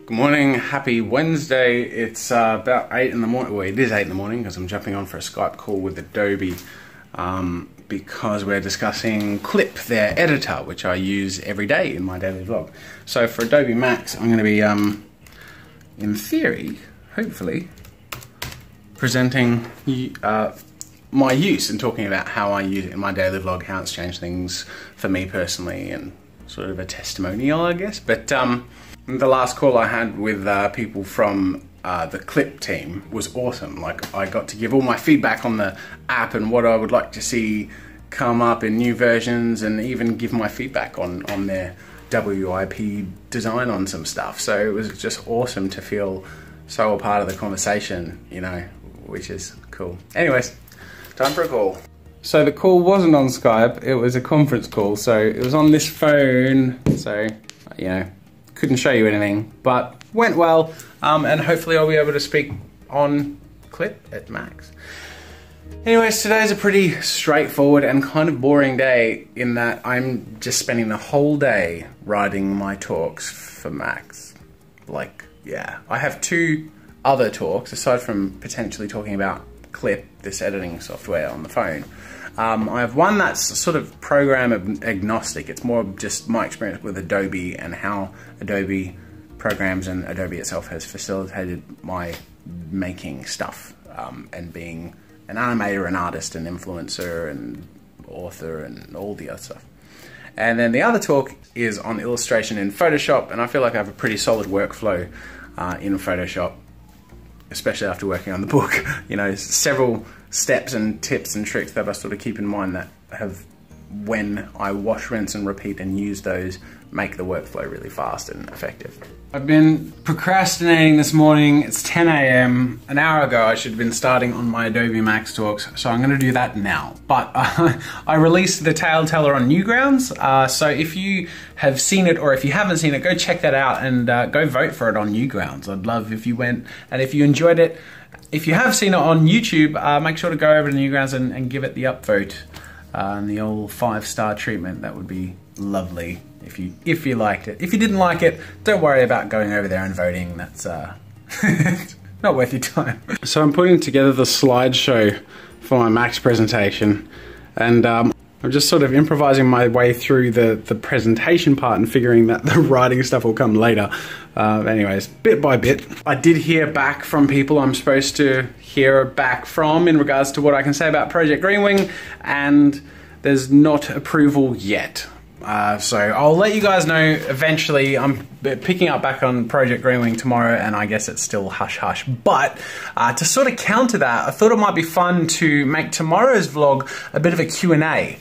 Good morning, happy Wednesday. It's about 8 in the morning. Well, it is 8 in the morning because I'm jumping on for a Skype call with Adobe because we're discussing Clip, their editor, which I use every day in my daily vlog. So for Adobe Max, I'm going to be, in theory, hopefully, presenting my use and talking about how I use it in my daily vlog, how it's changed things for me personally, and sort of a testimonial, I guess. But the last call I had with people from the Clip team was awesome. Like, I got to give all my feedback on the app and what I would like to see come up in new versions, and even give my feedback on their WIP design on some stuff. So it was just awesome to feel so a part of the conversation, you know, which is cool. Anyways, time for a call. So the call wasn't on Skype, it was a conference call, so it was on this phone, so, you know, couldn't show you anything, but went well, and hopefully I'll be able to speak on Clip at Max. Anyways, today's a pretty straightforward and kind of boring day in that I'm just spending the whole day writing my talks for Max. Like, yeah, I have 2 other talks, aside from potentially talking about Clip, this editing software on the phone. I have one that's sort of program agnostic. It's more just my experience with Adobe and how Adobe programs and Adobe itself has facilitated my making stuff, and being an animator, an artist, an influencer, and author, and all the other stuff. And then the other talk is on illustration in Photoshop, and I feel like I have a pretty solid workflow in Photoshop, especially after working on the book. You know, several steps and tips and tricks that I sort of keep in mind that have, when I wash, rinse and repeat and use those, make the workflow really fast and effective. I've been procrastinating this morning. It's 10 AM. An hour ago I should have been starting on my Adobe Max talks, so I'm going to do that now. But I released The Tale Teller on Newgrounds, so if you have seen it or if you haven't seen it, go check that out and go vote for it on Newgrounds. I'd love if you went, and if you enjoyed it, if you have seen it on YouTube, make sure to go over to Newgrounds and give it the upvote and the old 5-star treatment. That would be lovely if you liked it. If you didn't like it, don't worry about going over there and voting. That's not worth your time. So I'm putting together the slideshow for my Max presentation, and I'm just sort of improvising my way through the presentation part and figuring that the writing stuff will come later. Anyways, bit by bit. I did hear back from people I'm supposed to hear back from in regards to what I can say about Project Greenwing, and there's not approval yet. So I'll let you guys know eventually. I'm picking up back on Project Greenwing tomorrow, and I guess it's still hush-hush. But to sort of counter that, I thought it might be fun to make tomorrow's vlog a bit of a Q&A.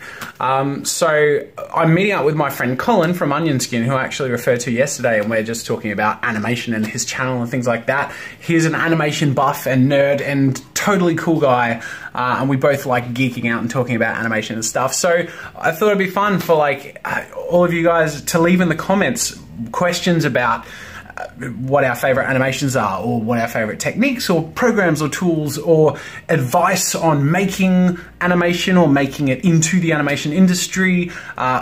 So I'm meeting up with my friend Colin from Onion Skin, who I actually referred to yesterday, and we're just talking about animation and his channel and things like that. He's an animation buff and nerd and totally cool guy, and we both like geeking out and talking about animation and stuff. So I thought it'd be fun for like all of you guys to leave in the comments questions about what our favorite animations are, or what our favorite techniques or programs or tools, or advice on making animation or making it into the animation industry.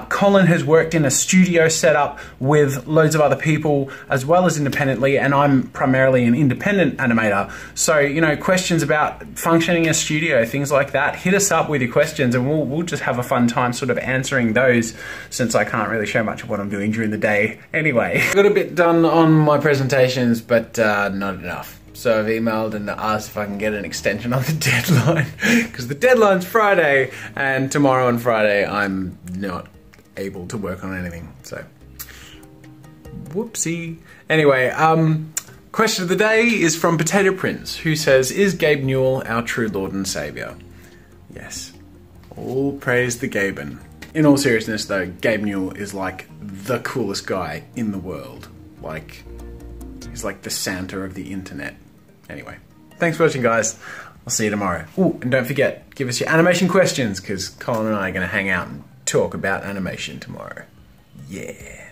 Colin has worked in a studio setup with loads of other people as well as independently, and I'm primarily an independent animator. So, you know, questions about functioning a studio, things like that, hit us up with your questions and we'll just have a fun time sort of answering those, since I can't really show much of what I'm doing during the day anyway. I got a bit done on my presentations, but not enough. So I've emailed and asked if I can get an extension on the deadline, because the deadline's Friday, and tomorrow and Friday I'm not able to work on anything, so whoopsie. Anyway, question of the day is from Potato Prince, who says, is Gabe Newell our true Lord and Saviour? Yes. All praise the Gaben. In all seriousness though, Gabe Newell is like the coolest guy in the world. Like, he's like the Santa of the internet. Anyway, thanks for watching, guys. I'll see you tomorrow. Ooh, and don't forget, give us your animation questions, because Colin and I are going to hang out and talk about animation tomorrow. Yeah.